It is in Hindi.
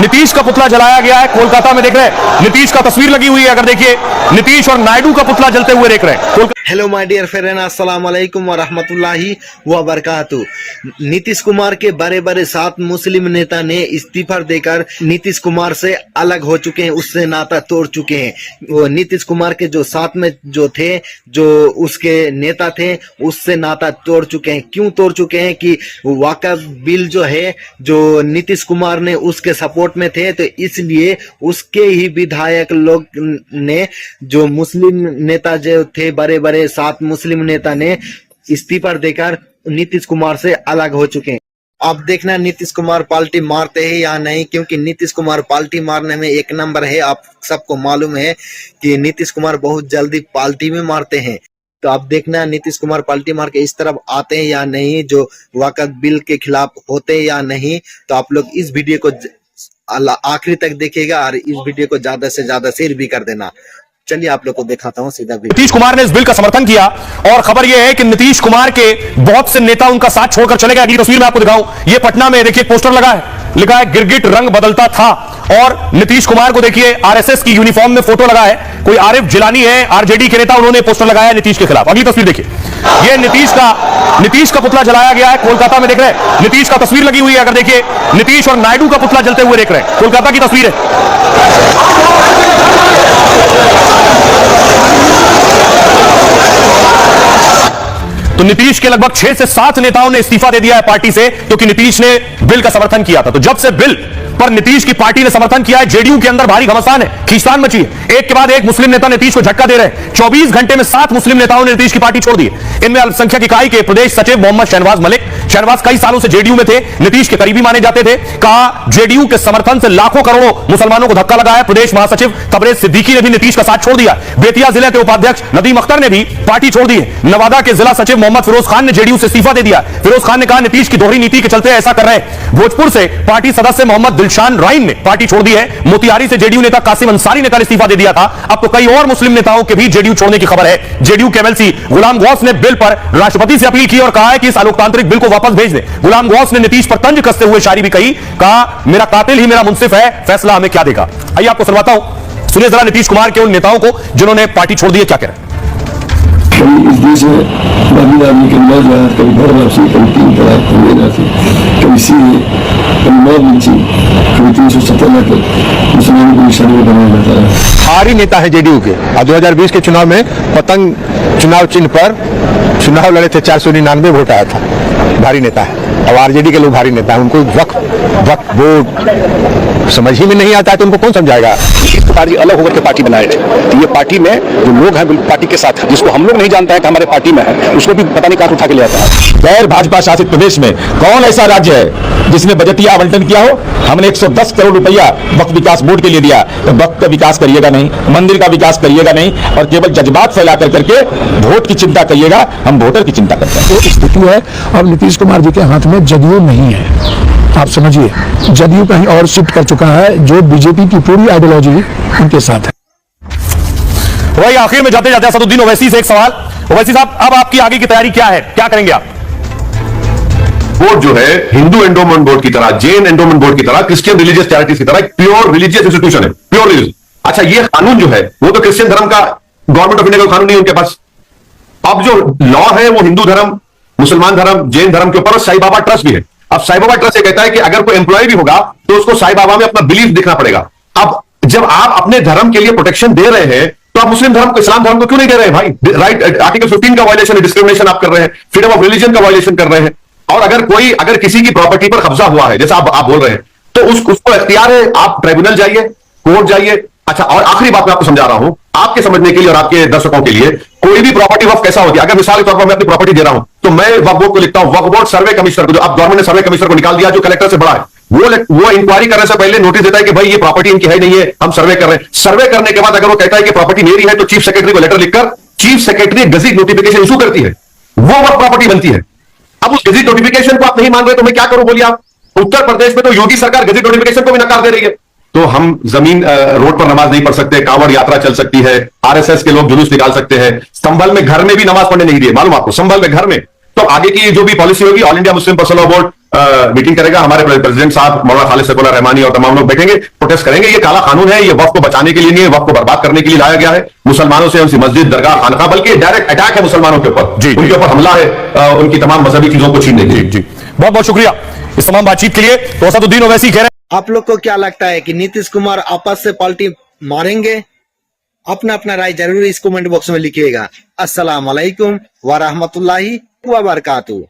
नीतीश का पुतला जलाया गया है कोलकाता में। देख रहे हैं नीतीश का तस्वीर लगी हुई है, अगर देखिए नीतीश और नायडू का पुतला जलते हुए देख रहे हैं। हेलो माय डियर फ्रेंड, अस्सलाम वालेकुम व रहमतुल्लाहि व बरकातहू। नीतीश कुमार के बड़े बड़े 7 मुस्लिम नेता ने इस्तीफा देकर नीतीश कुमार से अलग हो चुके हैं, उससे नाता तोड़ चुके हैं। वो नीतीश कुमार के जो साथ में जो थे, जो उसके नेता थे, उससे नाता तोड़ चुके हैं। क्यों तोड़ चुके हैं कि वक्फ बिल जो है, जो नीतीश कुमार ने उसके सपोर्ट में थे, तो इसलिए उसके ही विधायक लोग ने, जो मुस्लिम नेता जो थे, बड़े बड़े 7 मुस्लिम नेता ने इस्तीफा देकर नीतीश कुमार से अलग हो चुके हैं। अब देखना नीतीश कुमार पार्टी मारते हैं या नहीं, क्योंकि नीतीश कुमार पार्टी मारने में एक नंबर है। आप सबको मालूम है कि नीतीश कुमार बहुत जल्दी पार्टी में मारते हैं। तो अब देखना नीतीश कुमार पार्टी मार के इस तरफ आते हैं या नहीं, जो वक्फ बिल के खिलाफ होते हैं या नहीं। तो आप लोग इस वीडियो को आखिरी तक देखिएगा और इस वीडियो को ज्यादा से ज्यादा शेयर भी कर देना। चलिए आप लोग को दिखाता हूं सीधा वीडियो। नीतीश कुमार ने इस बिल का समर्थन किया और खबर यह है कि नीतीश कुमार के बहुत से नेता उनका साथ छोड़कर चले गए। अगली तस्वीर में आपको दिखाऊं, यह पटना में देखिए पोस्टर लगा है, लिखा है गिरगिट रंग बदलता था। और नीतीश कुमार को देखिए आरएसएस की यूनिफॉर्म में फोटो लगा है, कोई आरिफ जिलानी है आरजेडी के नेता, उन्होंने पोस्टर लगाया नीतीश के खिलाफ। अगली तस्वीर देखिए, यह नीतीश का पुतला जलाया गया है कोलकाता में। देख रहे हैं नीतीश का तस्वीर लगी हुई है, अगर देखिए नीतीश और नायडू का पुतला जलते हुए देख रहे हैं। कोलकाता की तस्वीर है। तो नीतीश के लगभग 6 से 7 नेताओं ने इस्तीफा दे दिया है पार्टी से, क्योंकि नीतीश ने बिल का समर्थन किया था। तो जब से बिल पर नीतीश की पार्टी ने समर्थन किया है, जेडीयू के अंदर भारी घमासान है, खींचतान मची है। एक के बाद एक मुस्लिम नेता नीतीश को झटका दे रहे हैं। 24 घंटे में 7 मुस्लिम नेताओं ने नीतीश की पार्टी छोड़ दी है। इनमें अल्पसंख्यक इकाई के प्रदेश सचिव मोहम्मद शहनवाज मलिक। शहनवाज कई सालों से जेडीयू में थे, नीतीश के करीबी माने जाते थे। कहा जेडीयू के समर्थन से लाखों करोड़ों मुसलमानों को धक्का लगा है। प्रदेश महासचिव तबरेज सिद्दीकी ने भी नीतीश का साथ छोड़ दिया। बेतिया जिले के उपाध्यक्ष नदीम अख्तर ने भी पार्टी छोड़ दी है। नवादा के जिला सचिव मोहम्मद फिरोज खान ने जेडीयू से इस्तीफा दे दिया। फिरोज खान ने कहा नीतीश की दोहरी नीति के चलते ऐसा कर रहे हैं। भोजपुर से पार्टी सदस्य मोहम्मद दिलशान राइन ने पार्टी छोड़ दी है। मोतिहारी से जेडीयू नेता कासिम अंसारी ने कल इस्तीफा दे दिया था। अब तो कई और मुस्लिम नेताओं के भी जेडीयू छोड़ने की खबर है। जेडीयू के एमएलसी गुलाम गौस ने बिल पर राष्ट्रपति से अपील की और कहा है कि इस अलोकतांत्रिक बिल को वापस भेज दें। गुलाम गौस ने नीतीश पर तंज कसते हुए शायरी भी कही, कहा मेरा कातिल ही मेरा मुंसिफ है, फैसला हमें क्या देगा। आइए आपको सुनवाता हूं, सुनिए जरा नीतीश कुमार के उन नेताओं को जिन्होंने पार्टी छोड़ दी है, क्या कह रहे हैं। कभी इस देश में बागी आदमी के मर जाए, कभी घर वापसी, कभी 3 तलाक हो जाती, कभी सीए, कभी मौत मिलती, कभी 370 के मुसलमानों को निशाने बनाया जाता है। भारी नेता है जेडीयू के, और 2020 के चुनाव में पतंग चुनाव चिन्ह पर चुनाव लड़े थे, 499 वोट आया था। भारी नेता है, और आरजेडी के लोग भारी नेता है। उनको वक्त वोट समझ ही में नहीं आता है, तो उनको कौन समझाएगा। पार्टी अलग होकर के पार्टी बनाए थे, तो ये पार्टी में जो लोग हैं पार्टी के साथ, जिसको हम लोग नहीं जानते हैं कि हमारे पार्टी में है, उसको भी पता नहीं कहां उठा के ले आता है। गैर भाजपा शासित प्रदेश में कौन ऐसा राज्य है जिसने बजटीय आवंटन किया हो। हमने 110 करोड़ रुपया वक्त विकास बोर्ड के लिए दिया, तो वक्त का विकास करिएगा नहीं, मंदिर का विकास करिएगा नहीं, और केवल जज्बात फैला करके वोट की चिंता करिएगा। हम वोटर की चिंता करते हैं। तो स्थिति है, अब नीतीश कुमार जी के हाथ में जदयू नहीं है। आप समझिए, जदयू कहीं और शिफ्ट कर चुका है, जो बीजेपी की पूरी आइडियोलॉजी उनके साथ है। वही आखिर में जाते जाते असदुद्दीन ओवैसी से एक सवाल। ओवैसी साहब, अब आपकी आगे की तैयारी क्या है, क्या करेंगे आप। बोर्ड जो है हिंदू एंडोमेंट बोर्ड की तरह, जैन एंडोमेंट बोर्ड की तरह, क्रिश्चियन रिलीजियस चैरिटीज की तरह एक प्योर रिलीजियस इंस्टीट्यूशन है, प्योर रिलीजियस। अच्छा, ये कानून जो है वो तो क्रिश्चियन धर्म का, गवर्नमेंट ऑफ इंडिया का कानून नहीं है उनके पास। अब जो लॉ है वो हिंदू धर्म, मुसलमान धर्म, जैन धर्म के ऊपर, साई बाबा ट्रस्ट भी है। अब साई बाबा ट्रस्ट ये कहता है कि अगर कोई एम्प्लॉय भी होगा तो उसको साई बाबा में अपना बिलीफ दिखना पड़ेगा। अब जब आप अपने धर्म के लिए प्रोटेक्शन दे रहे हैं, तो आप मुस्लिम धर्म को, इस्लाम धर्म को क्यों नहीं दे रहे हैं भाई। राइट, आर्टिकल 15 का वायलेशन है, डिस्क्रिमिनेशन आप कर रहे हैं, फ्रीडम ऑफ रिलीजन का वायलेशन कर रहे हैं। और अगर किसी की प्रॉपर्टी पर कब्जा हुआ है, जैसा आप बोल रहे हैं, तो उसको इख्तियार है, आप ट्राइब्यूनल जाइए, कोर्ट जाइए। अच्छा, और आखिरी बात मैं आपको समझा रहा हूं, आपके समझने के लिए और आपके दर्शकों के लिए, कोई भी प्रॉपर्टी वक्फ कैसा होती है। अगर मिसाल के तौर पर मैं अपनी प्रॉपर्टी दे रहा हूं, तो मैं वक्फ बोर्ड को लिखता हूं, वक्फ बोर्ड सर्वे कमिश्नर को, जो अब गवर्नमेंट ने सर्वे कमिश्नर को निकाल दिया, जो कलेक्टर से बड़ा है, वो इंक्वायरी करने से पहले नोटिस देता है कि भाई ये प्रॉपर्टी इनकी है नहीं है, हम सर्वे कर रहे हैं। सर्वे करने के बाद अगर वो कहता है कि प्रॉपर्टी मेरी है, तो चीफ सेक्रेटरी को लेटर लिखकर chief secretary gazette notification issue करती है, वो वक्फ प्रॉपर्टी बनती है। अब उस गजट नोटिफिकेशन को आप नहीं मान रहे तो मैं क्या करूं, बोलिए आप। उत्तर प्रदेश में तो योगी सरकार गजट नोटिफिकेशन को भी नकार दे रही है। तो हम जमीन रोड पर नमाज नहीं पढ़ सकते, कांवड़ यात्रा चल सकती है, आरएसएस के लोग जुलूस निकाल सकते हैं, संभल में घर में भी नमाज पढ़ने नहीं दिए, मालूम आपको, संभल में घर में। तो आगे की जो भी पॉलिसी होगी, all India Muslim personal law board meeting करेगा, हमारे प्रेसिडेंट साहब मौलाना खालिद सैफुल्लाह रहमानी और तमाम लोग बैठेंगे, प्रोटेस्ट करेंगे। ये काला कानून है, ये वक्फ को बचाने के लिए नहीं है, वक्फ को बर्बाद करने के लिए लाया गया है। मुसलमानों से उनकी मस्जिद, दरगाह, खानका, बल्कि डायरेक्ट अटैक है मुसलमानों के ऊपर, जी। उनके ऊपर हमला है, उनकी तमाम मजहबी चीजों को छीनने के लिए। जी, बहुत बहुत शुक्रिया इस तमाम बातचीत के लिए। तो असदुद्दीन ओवैसी कह रहे हैं, आप लोग को क्या लगता है कि नीतीश कुमार आपस से पलटी मारेंगे? अपना अपना राय जरूर इस कमेंट बॉक्स में लिखिएगा। अस्सलाम वालेकुम व रहमतुल्लाहि व बरकातुहू।